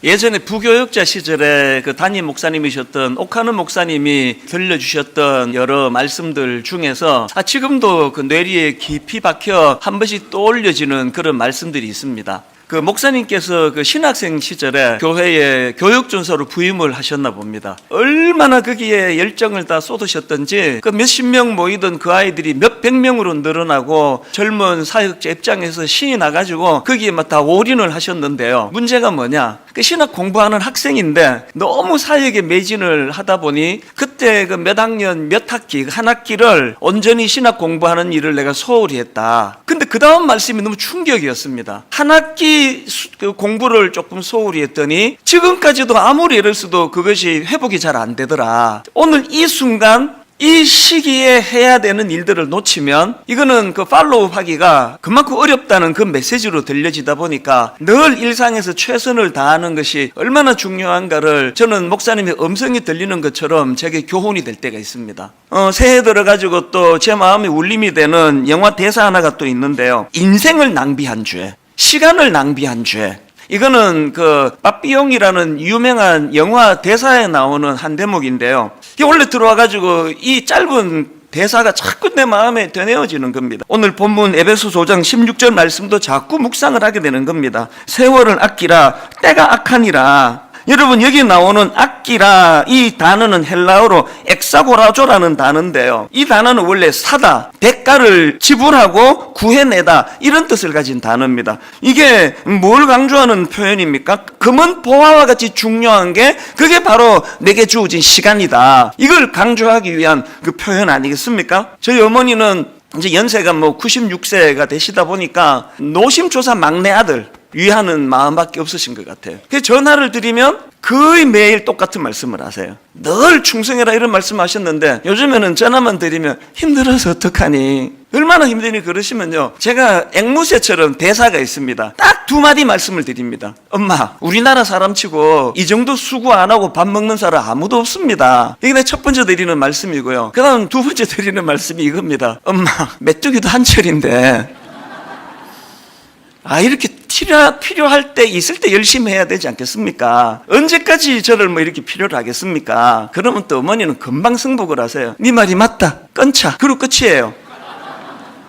예전에 부교육자 시절에 그 담임 목사님이셨던 오카노 목사님이 들려주셨던 여러 말씀들 중에서 지금도 그 뇌리에 깊이 박혀 한 번씩 떠올려지는 그런 말씀들이 있습니다. 그 목사님께서 그 신학생 시절에 교회에 교육준서로 부임을 하셨나 봅니다. 얼마나 거기에 열정을 다 쏟으셨던지 그 몇십 명 모이던 그 아이들이 몇백 명으로 늘어나고 젊은 사역자 입장에서 신이 나가지고 거기에 막 다 올인을 하셨는데요. 문제가 뭐냐? 그 신학 공부하는 학생인데 너무 사역에 매진을 하다 보니 그때 그 몇 학년 몇 학기 한 학기를 온전히 신학 공부하는 일을 내가 소홀히 했다. 근데 그 다음 말씀이 너무 충격이었습니다. 한 학기 그 공부를 조금 소홀히 했더니 지금까지도 아무리 애를 써도 그것이 회복이 잘 안 되더라. 오늘 이 순간 이 시기에 해야 되는 일들을 놓치면 이거는 그 팔로우 하기가 그만큼 어렵다는 그 메시지로 들려지다 보니까 늘 일상에서 최선을 다하는 것이 얼마나 중요한가를 저는 목사님의 음성이 들리는 것처럼 제게 교훈이 될 때가 있습니다. 새해 들어가지고 또 제 마음에 울림이 되는 영화 대사 하나가 또 있는데요. 인생을 낭비한 죄, 시간을 낭비한 죄. 이거는 그 빠삐용이라는 유명한 영화 대사에 나오는 한 대목인데요. 이게 원래 들어와가지고 이 짧은 대사가 자꾸 내 마음에 되뇌어지는 겁니다. 오늘 본문 에베소서 5장 16절 말씀도 자꾸 묵상을 하게 되는 겁니다. 세월을 아끼라 때가 악하니라. 여러분 여기 나오는 아끼라 이 단어는 헬라어로 엑사고라조라는 단어인데요. 이 단어는 원래 사다, 대가를 지불하고 구해내다 이런 뜻을 가진 단어입니다. 이게 뭘 강조하는 표현입니까? 금은 보화와 같이 중요한 게 그게 바로 내게 주어진 시간이다. 이걸 강조하기 위한 그 표현 아니겠습니까? 저희 어머니는 이제 연세가 96세가 되시다 보니까 노심초사 막내 아들 위하는 마음밖에 없으신 것 같아요. 그래서 전화를 드리면 거의 매일 똑같은 말씀을 하세요. 늘 충성해라 이런 말씀하셨는데 요즘에는 전화만 드리면 힘들어서 어떡하니? 얼마나 힘드니 그러시면요. 제가 앵무새처럼 대사가 있습니다. 딱 두 마디 말씀을 드립니다. 엄마, 우리나라 사람치고 이 정도 수고 안 하고 밥 먹는 사람 아무도 없습니다. 이게 내 첫 번째 드리는 말씀이고요. 그 다음 두 번째 드리는 말씀이 이겁니다. 엄마, 메뚜기도 한철인데 이렇게 필요할 때 있을 때 열심히 해야 되지 않겠습니까? 언제까지 저를 이렇게 필요로 하겠습니까? 그러면 또 어머니는 금방 승복을 하세요. 네 말이 맞다. 끊자. 그리고 끝이에요.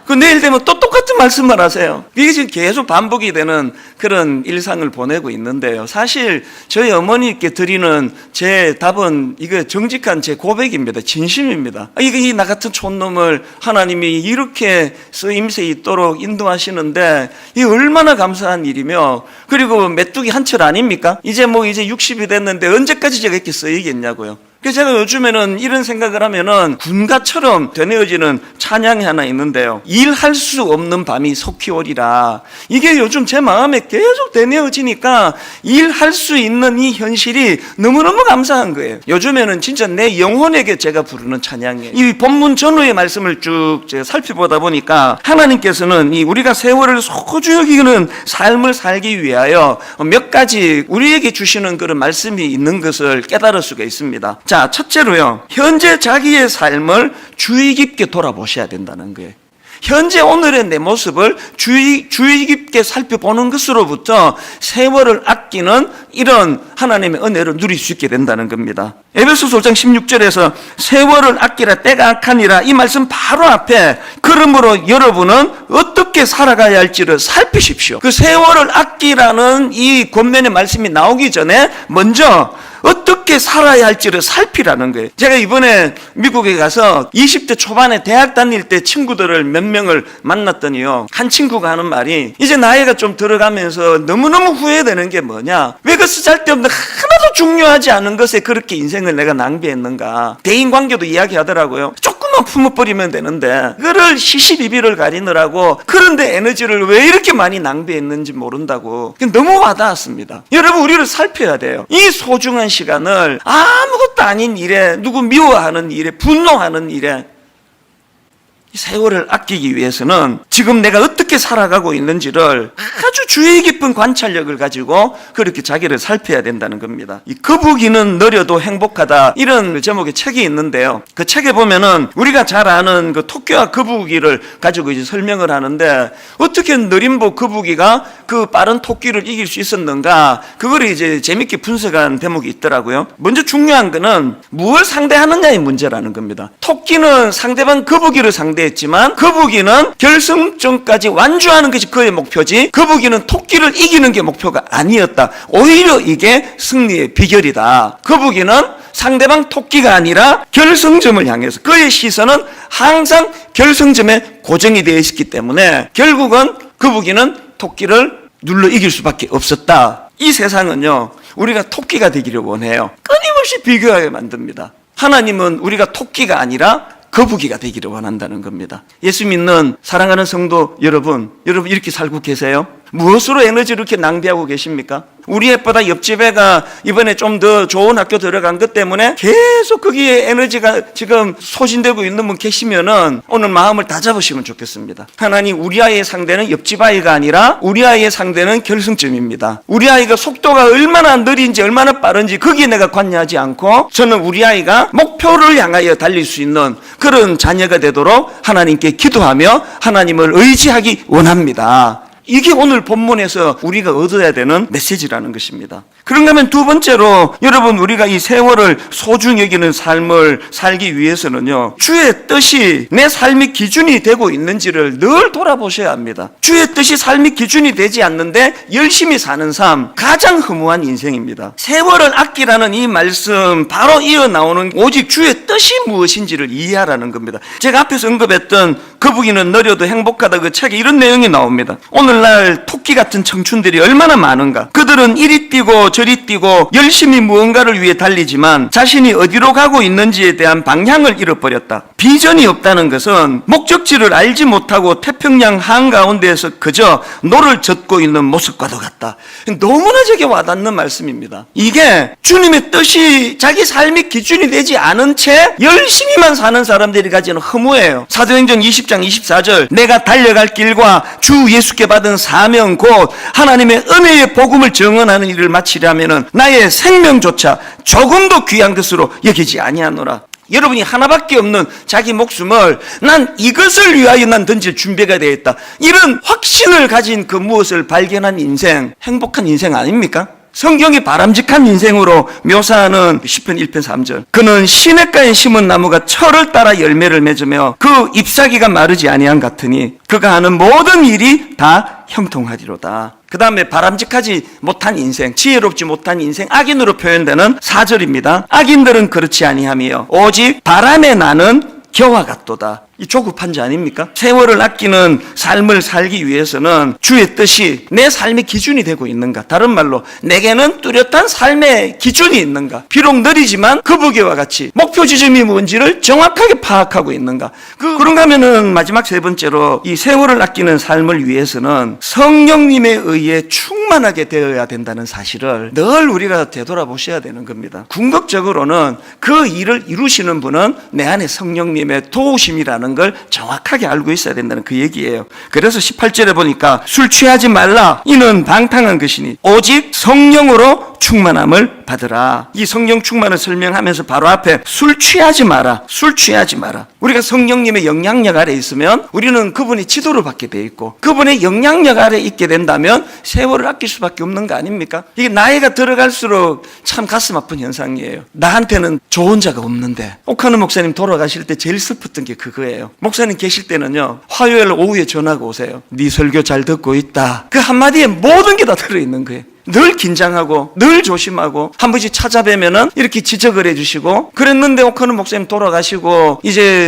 그 내일 되면 또 똑같은 말씀만 하세요. 이게 지금 계속 반복이 되는 그런 일상을 보내고 있는데요. 사실 저희 어머니께 드리는 제 답은 이거 정직한 제 고백입니다. 진심입니다. 이게 나 같은 촌놈을 하나님이 이렇게 쓰임새 있도록 인도하시는데 이게 얼마나 감사한 일이며 그리고 메뚜기 한철 아닙니까? 이제 60이 됐는데 언제까지 제가 이렇게 쓰이겠냐고요. 그래서 제가 요즘에는 이런 생각을 하면은 군가처럼 되뇌어지는 찬양이 하나 있는데요. 일할 수 없는 밤이 속히 오리라. 이게 요즘 제 마음에 계속 되뇌어지니까 일할 수 있는 이 현실이 너무너무 감사한 거예요. 요즘에는 진짜 내 영혼에게 제가 부르는 찬양이에요. 이 본문 전후의 말씀을 쭉 제가 살펴보다 보니까 하나님께서는 이 우리가 세월을 소중히 여기는 삶을 살기 위하여 몇 가지 우리에게 주시는 그런 말씀이 있는 것을 깨달을 수가 있습니다. 자, 첫째로요. 현재 자기의 삶을 주의 깊게 돌아보셔야 된다는 거예요. 현재 오늘의 내 모습을 주의 깊게 살펴보는 것으로부터 세월을 아끼는 이런 하나님의 은혜를 누릴 수 있게 된다는 겁니다. 에베소서 5장 16절에서 세월을 아끼라 때가 악하니라 이 말씀 바로 앞에 그러므로 여러분은 어떻게 살아가야 할지를 살피십시오. 그 세월을 아끼라는 이 권면의 말씀이 나오기 전에 먼저 어떻게 살아야 할지를 살피라는 거예요. 제가 이번에 미국에 가서 20대 초반에 대학 다닐 때 친구들을 몇 명을 만났더니요. 한 친구가 하는 말이 이제 나이가 좀 들어가면서 너무너무 후회되는 게 뭐냐. 왜 그 쓰잘데없는 하나도 중요하지 않은 것에 그렇게 인생을 내가 낭비했는가. 대인관계도 이야기하더라고요. 조금만 품어버리면 되는데 그를 시시비비를 가리느라고 그런데 에너지를 왜 이렇게 많이 낭비했는지 모른다고. 너무 와닿았습니다. 여러분 우리를 살펴야 돼요. 이 소중한 시간을 아무것도 아닌 일에 누구 미워하는 일에 분노하는 일에 세월을 아끼기 위해서는 지금 내가 어떻게 살아가고 있는지를 아주 주의 깊은 관찰력을 가지고 그렇게 자기를 살펴야 된다는 겁니다. 이 거북이는 느려도 행복하다, 이런 제목의 책이 있는데요. 그 책에 보면은 우리가 잘 아는 그 토끼와 거북이를 가지고 이제 설명을 하는데, 어떻게 느림보 거북이가 그 빠른 토끼를 이길 수 있었는가, 그거를 이제 재밌게 분석한 대목이 있더라고요. 먼저 중요한 거는 무엇을 상대하느냐의 문제라는 겁니다. 토끼는 상대방 거북이를 상대했지만 거북이는 결승전까지 완주하는 것이 그의 목표지, 거북이는 토끼를 이기는 게 목표가 아니었다. 오히려 이게 승리의 비결이다. 거북이는 상대방 토끼가 아니라 결승점을 향해서 그의 시선은 항상 결승점에 고정이 되어 있었기 때문에 결국은 거북이는 토끼를 눌러 이길 수밖에 없었다. 이 세상은요, 우리가 토끼가 되기를 원해요. 끊임없이 비교하게 만듭니다. 하나님은 우리가 토끼가 아니라 거북이가 되기를 원한다는 겁니다. 예수 믿는 사랑하는 성도 여러분 이렇게 살고 계세요? 무엇으로 에너지를 이렇게 낭비하고 계십니까? 우리 애보다 옆집 애가 이번에 좀 더 좋은 학교 들어간 것 때문에 계속 거기에 에너지가 지금 소진되고 있는 분 계시면은 오늘 마음을 다 잡으시면 좋겠습니다. 하나님, 우리 아이의 상대는 옆집 아이가 아니라 우리 아이의 상대는 결승점입니다. 우리 아이가 속도가 얼마나 느린지 얼마나 빠른지 거기에 내가 관여하지 않고 저는 우리 아이가 목표를 향하여 달릴 수 있는 그런 자녀가 되도록 하나님께 기도하며 하나님을 의지하기 원합니다. 이게 오늘 본문에서 우리가 얻어야 되는 메시지라는 것입니다. 그런가 하면 두 번째로, 여러분, 우리가 이 세월을 소중히 여기는 삶을 살기 위해서는요, 주의 뜻이 내 삶의 기준이 되고 있는지를 늘 돌아보셔야 합니다. 주의 뜻이 삶의 기준이 되지 않는데 열심히 사는 삶, 가장 허무한 인생입니다. 세월을 아끼라는 이 말씀 바로 이어 나오는 오직 주의 뜻이 무엇인지를 이해하라는 겁니다. 제가 앞에서 언급했던 거북이는 느려도 행복하다, 그 책에 이런 내용이 나옵니다. 오늘날 토끼 같은 청춘들이 얼마나 많은가. 그들은 이리 뛰고 저리 뛰고 열심히 무언가를 위해 달리지만 자신이 어디로 가고 있는지에 대한 방향을 잃어버렸다. 비전이 없다는 것은 목적지를 알지 못하고 태평양 한가운데에서 그저 노를 젓고 있는 모습과도 같다. 너무나 제게 와닿는 말씀입니다. 이게 주님의 뜻이 자기 삶의 기준이 되지 않은 채 열심히만 사는 사람들이 가지는 허무예요. 사도행전 20장 24절, 내가 달려갈 길과 주 예수께 받은 사명 곧 하나님의 은혜의 복음을 증언하는 일을 마치려면 나의 생명조차 조금도 귀한 것으로 여기지 아니하노라. 여러분이 하나밖에 없는 자기 목숨을 난 이것을 위하여 난 던질 준비가 되어 있다, 이런 확신을 가진 그 무엇을 발견한 인생, 행복한 인생 아닙니까? 성경이 바람직한 인생으로 묘사하는 시편 1편 3절, 그는 시냇가에 심은 나무가 철을 따라 열매를 맺으며 그 잎사귀가 마르지 아니한 같으니 그가 하는 모든 일이 다 형통하리로다. 그 다음에 바람직하지 못한 인생, 지혜롭지 못한 인생, 악인으로 표현되는 4절입니다. 악인들은 그렇지 아니하며 오직 바람에 나는 겨와 같도다. 이 조급한 자 아닙니까? 세월을 아끼는 삶을 살기 위해서는 주의 뜻이 내 삶의 기준이 되고 있는가? 다른 말로 내게는 뚜렷한 삶의 기준이 있는가? 비록 느리지만 거북이와 같이 목표 지점이 뭔지를 정확하게 파악하고 있는가? 그런가 하면은 마지막 세 번째로, 이 세월을 아끼는 삶을 위해서는 성령님에 의해 충만하게 되어야 된다는 사실을 늘 우리가 되돌아보셔야 되는 겁니다. 궁극적으로는 그 일을 이루시는 분은 내 안에 성령님의 도우심이라는 걸 정확하게 알고 있어야 된다는 그 얘기예요. 그래서 18절에 보니까 술 취하지 말라, 이는 방탕한 것이니 오직 성령으로 충만함을 받으라. 이 성령 충만을 설명하면서 바로 앞에 술 취하지 마라, 술 취하지 마라. 우리가 성령님의 영향력 아래 있으면 우리는 그분이 지도를 받게 돼 있고 그분의 영향력 아래 있게 된다면 세월을 아낄 수밖에 없는 거 아닙니까? 이게 나이가 들어갈수록 참 가슴 아픈 현상이에요. 나한테는 좋은 자가 없는데. 오카노 목사님 돌아가실 때 제일 슬펐던 게 그거예요. 목사님 계실 때는요, 화요일 오후에 전화가 오세요. 네 설교 잘 듣고 있다. 그 한마디에 모든 게 다 들어있는 거예요. 늘 긴장하고 늘 조심하고 한 번씩 찾아뵈면은 이렇게 지적을 해주시고 그랬는데 오카노 목사님 돌아가시고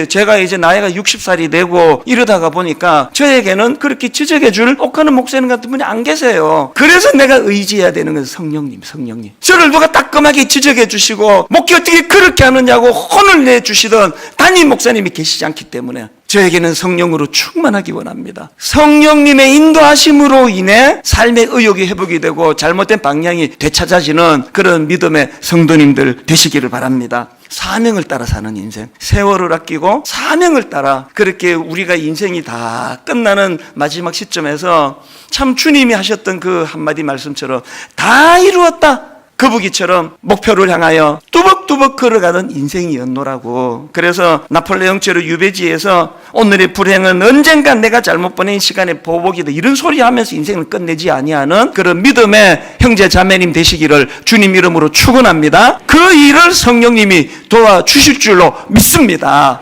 제가 나이가 60살이 되고 이러다가 보니까 저에게는 그렇게 지적해줄 오카노 목사님 같은 분이 안 계세요. 그래서 내가 의지해야 되는 건 성령님. 저를 누가 따끔하게 지적해 주시고 목회 어떻게 그렇게 하느냐고 혼을 내주시던 담임 목사님이 계시지 않기 때문에 저에게는 성령으로 충만하기 원합니다. 성령님의 인도하심으로 인해 삶의 의욕이 회복이 되고 잘못된 방향이 되찾아지는 그런 믿음의 성도님들 되시기를 바랍니다. 사명을 따라 사는 인생, 세월을 아끼고 사명을 따라, 그렇게 우리가 인생이 다 끝나는 마지막 시점에서 참 주님이 하셨던 그 한마디 말씀처럼 다 이루었다, 거북이처럼 목표를 향하여 뚜벅뚜벅 걸어가는 인생이었노라고. 그래서 나폴레옹체로 유배지에서 오늘의 불행은 언젠간 내가 잘못 보낸 시간의 보복이다, 이런 소리 하면서 인생을 끝내지 아니하는 그런 믿음의 형제 자매님 되시기를 주님 이름으로 축원합니다. 그 일을 성령님이 도와주실 줄로 믿습니다.